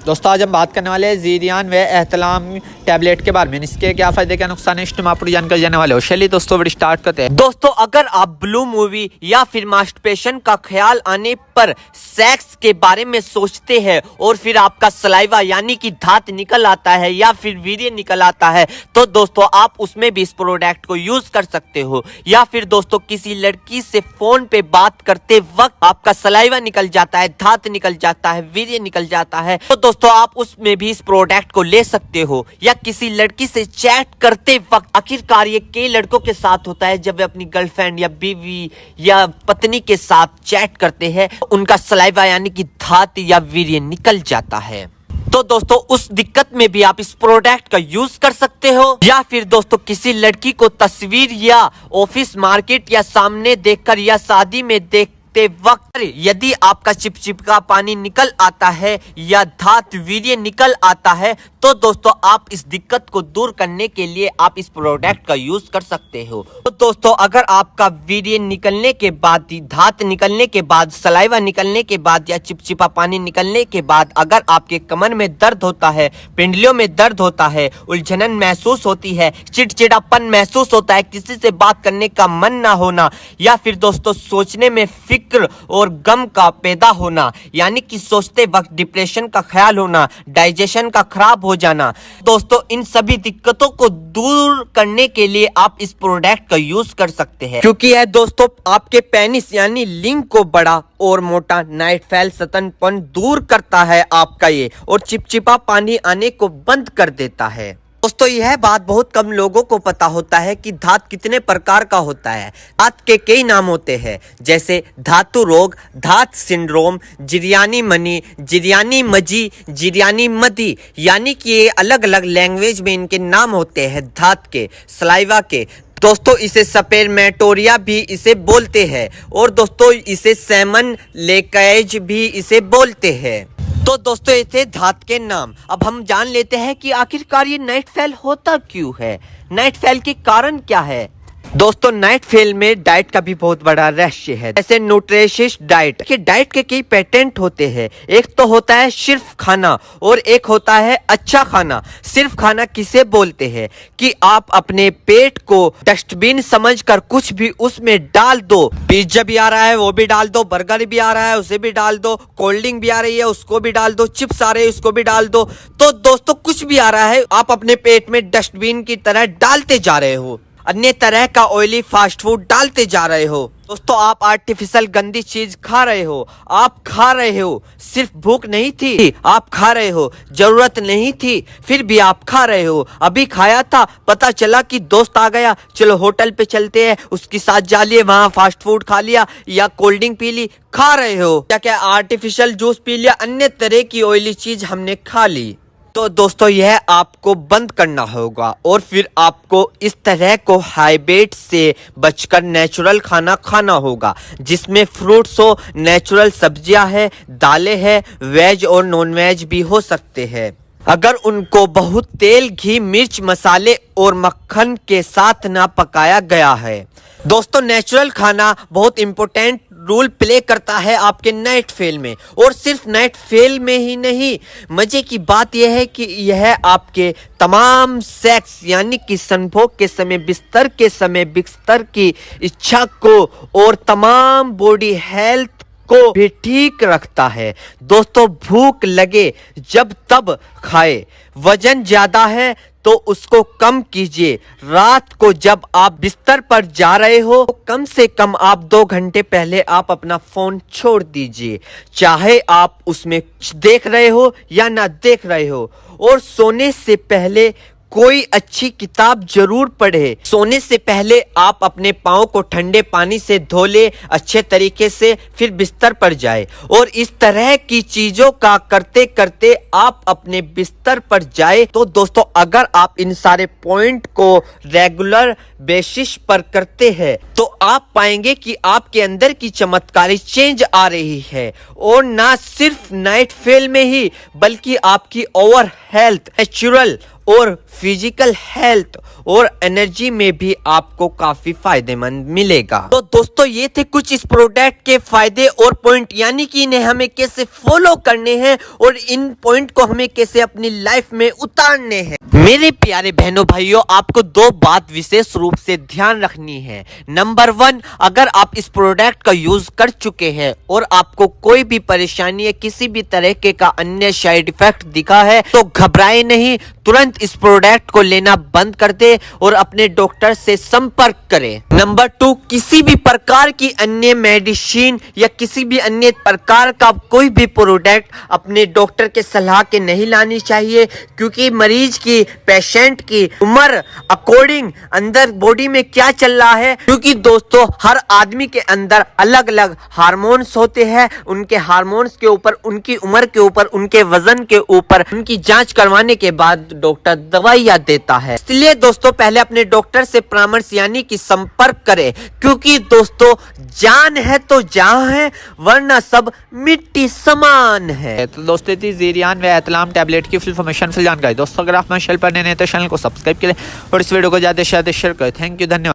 दोस्तों आज हम बात करने वाले हैं ज़ीरियान व एहतलाम टैबलेट के बारे में। इसके क्या फ़ायदे क्या नुकसान है, इस पूरी जानकारी जाने वाले हो। चलिए दोस्तों वीडियो स्टार्ट करते हैं। दोस्तों अगर आप ब्लू मूवी या फिर मास्टरबेशन का ख्याल आने पर सेक्स के बारे में सोचते हैं और फिर आपका सलाइवा यानी कि धात निकल आता है या फिर वीर्य निकल आता है, तो दोस्तों आप उसमें भी इस प्रोडक्ट को यूज कर सकते हो। या फिर दोस्तों किसी लड़की से फोन पे बात करते वक्त आपका सलाइवा निकल जाता है, धात निकल जाता है, वीर्य निकल जाता है, तो दोस्तों आप उसमें भी इस प्रोडक्ट को ले सकते हो। या किसी लड़की से चैट करते वक्त, आखिरकार ये कई लड़कों के साथ होता है, जब वे अपनी गर्लफ्रेंड या बीवी या पत्नी के साथ चैट करते हैं उनका सलाइवा यानी कि धात या वीर्य निकल जाता है। तो दोस्तों उस दिक्कत में भी आप इस प्रोडक्ट का यूज कर सकते हो। या फिर दोस्तों किसी लड़की को तस्वीर या ऑफिस मार्केट या सामने देखकर या शादी में देखते वक्त यदि आपका चिपचिपका पानी निकल आता है या धात वीर्य निकल आता है, तो दोस्तों आप इस दिक्कत को दूर करने के लिए आप इस प्रोडक्ट का यूज कर सकते हो। तो दोस्तों अगर आपका वीर्य निकलने के बाद, धात निकलने के बाद, सलाइवा निकलने के बाद या चिपचिपा पानी निकलने के बाद अगर आपके कमर में दर्द होता है, पिंडलियों में दर्द होता है, उलझन महसूस होती है, चिड़चिड़ापन महसूस होता है, किसी से बात करने का मन ना होना, या फिर दोस्तों सोचने में फिक्र और गम का पैदा होना यानी कि सोचते वक्त डिप्रेशन का ख्याल होना, डाइजेशन का खराब हो जाना, दोस्तों इन सभी दिक्कतों को दूर करने के लिए आप इस प्रोडक्ट का यूज कर सकते हैं। क्योंकि यह दोस्तों आपके पेनिस यानी लिंग को बड़ा और मोटा, नाइट फैल, सतनपन दूर करता है आपका ये, और चिपचिपा पानी आने को बंद कर देता है। दोस्तों यह बात बहुत कम लोगों को पता होता है कि धात कितने प्रकार का होता है। धात के कई नाम होते हैं, जैसे धातु रोग, धात सिंड्रोम, जिरयानी मनी, जिरयानी मजी, जिरयानी मदी, यानी कि ये अलग अलग लैंग्वेज में इनके नाम होते हैं धात के, सलाइवा के। दोस्तों इसे सपेरमेटोरिया भी इसे बोलते हैं, और दोस्तों इसे सेमन लेकेज भी इसे बोलते हैं। तो दोस्तों ये थे धात के नाम। अब हम जान लेते हैं कि आखिरकार ये नाइट फेल होता क्यों है, नाइट फेल के कारण क्या है। दोस्तों नाइट फेल में डाइट का भी बहुत बड़ा रहस्य है। जैसे न्यूट्रिशियस डाइट के, डाइट के कई पेटेंट होते हैं। एक तो होता है सिर्फ खाना और एक होता है अच्छा खाना। सिर्फ खाना किसे बोलते हैं कि आप अपने पेट को डस्टबिन समझकर कुछ भी उसमें डाल दो। पिज्जा भी आ रहा है वो भी डाल दो, बर्गर भी आ रहा है उसे भी डाल दो, कोल्ड ड्रिंक भी आ रही है उसको भी डाल दो, चिप्स आ रहे हैं उसको भी डाल दो। तो दोस्तों कुछ भी आ रहा है आप अपने पेट में डस्टबिन की तरह डालते जा रहे हो, अन्य तरह का ऑयली फास्ट फूड डालते जा रहे हो। दोस्तों आप आर्टिफिशियल गंदी चीज खा रहे हो, आप खा रहे हो, सिर्फ भूख नहीं थी आप खा रहे हो, जरूरत नहीं थी फिर भी आप खा रहे हो, अभी खाया था पता चला कि दोस्त आ गया, चलो होटल पे चलते हैं, उसके साथ जा लिए, वहां फास्ट फूड खा लिया या कोल्ड ड्रिंक पी ली, खा रहे हो, क्या क्या आर्टिफिशियल जूस पी लिया, अन्य तरह की ऑयली चीज हमने खा ली। तो दोस्तों यह आपको बंद करना होगा और फिर आपको इस तरह को हाइब्रिड से बचकर नेचुरल खाना खाना होगा, जिसमें फ्रूट्स हो, नेचुरल सब्जियां है, दालें है, वेज और नॉन वेज भी हो सकते हैं। अगर उनको बहुत तेल, घी, मिर्च, मसाले और मक्खन के साथ ना पकाया गया है। दोस्तों नेचुरल खाना बहुत इंपॉर्टेंट रोल प्ले करता है आपके नाइट फेल में, और सिर्फ नाइट फेल में ही नहीं, मजे की बात यह है कि यह आपके तमाम सेक्स यानी कि संभोग के समय, बिस्तर के समय, बिस्तर की इच्छा को और तमाम बॉडी हेल्थ को भी ठीक रखता है। दोस्तों भूख लगे जब तब खाए, वजन ज्यादा है तो उसको कम कीजिए। रात को जब आप बिस्तर पर जा रहे हो तो कम से कम आप 2 घंटे पहले आप अपना फोन छोड़ दीजिए, चाहे आप उसमें कुछ देख रहे हो या ना देख रहे हो। और सोने से पहले कोई अच्छी किताब जरूर पढ़े। सोने से पहले आप अपने पाँव को ठंडे पानी से धो ले अच्छे तरीके से, फिर बिस्तर पर जाए, और इस तरह की चीजों का करते करते आप अपने बिस्तर पर जाए। तो दोस्तों अगर आप इन सारे पॉइंट को रेगुलर बेसिस पर करते हैं तो आप पाएंगे कि आपके अंदर की चमत्कारी चेंज आ रही है, और ना सिर्फ नाइट फेल में ही बल्कि आपकी ओवर हेल्थ, नेचुरल और फिजिकल हेल्थ और एनर्जी में भी आपको काफी फायदेमंद मिलेगा। तो दोस्तों ये थे कुछ इस प्रोडक्ट के फायदे और पॉइंट, यानी कि इन्हें हमें कैसे फॉलो करने हैं और इन पॉइंट को हमें कैसे अपनी लाइफ में उतारने हैं। मेरे प्यारे बहनों भाइयों, आपको दो बात विशेष रूप से ध्यान रखनी है। नंबर 1, अगर आप इस प्रोडक्ट का यूज कर चुके हैं और आपको कोई भी परेशानी या किसी भी तरह का अन्य साइड इफेक्ट दिखा है तो घबराए नहीं, तुरंत इस प्रोडक्ट को लेना बंद कर दे और अपने डॉक्टर से संपर्क करें। नंबर 2, किसी भी प्रकार की अन्य मेडिसिन या किसी भी अन्य प्रकार का कोई भी प्रोडक्ट अपने डॉक्टर के सलाह के नहीं लानी चाहिए, क्योंकि मरीज की, पेशेंट की उम्र अकॉर्डिंग अंदर बॉडी में क्या चल रहा है, क्योंकि दोस्तों हर आदमी के अंदर अलग अलग हार्मोन्स होते हैं। उनके हार्मोन्स के ऊपर, उनकी उम्र के ऊपर, उनके वजन के ऊपर उनकी जांच करवाने के बाद डॉक्टर दवाइयां देता है। इसलिए दोस्तों पहले अपने डॉक्टर से परामर्श यानी कि संपर्क करें, क्योंकि दोस्तों जान है तो जहां है, वरना सब मिट्टी समान है। तो दोस्तों थी ज़ीरियान व एहतलाम टैबलेट की फुल इन्फॉर्मेशन, फुल जानकारी। दोस्तों अगर आप हमारे चैनल पर नए हैं तो चैनल को सब्सक्राइब करें और इस वीडियो को ज़्यादा से ज़्यादा शेयर करें। थैंक यू, धन्यवाद।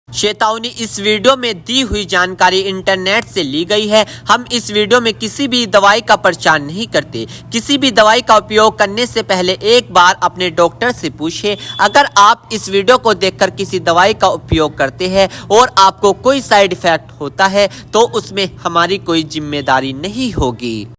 चेतावनी, इस वीडियो में दी हुई जानकारी इंटरनेट से ली गई है। हम इस वीडियो में किसी भी दवाई का प्रचार नहीं करते। किसी भी दवाई का उपयोग करने से पहले एक बार अपने डॉक्टर से पूछें। अगर आप इस वीडियो को देखकर किसी दवाई का उपयोग करते हैं और आपको कोई साइड इफेक्ट होता है तो उसमें हमारी कोई जिम्मेदारी नहीं होगी।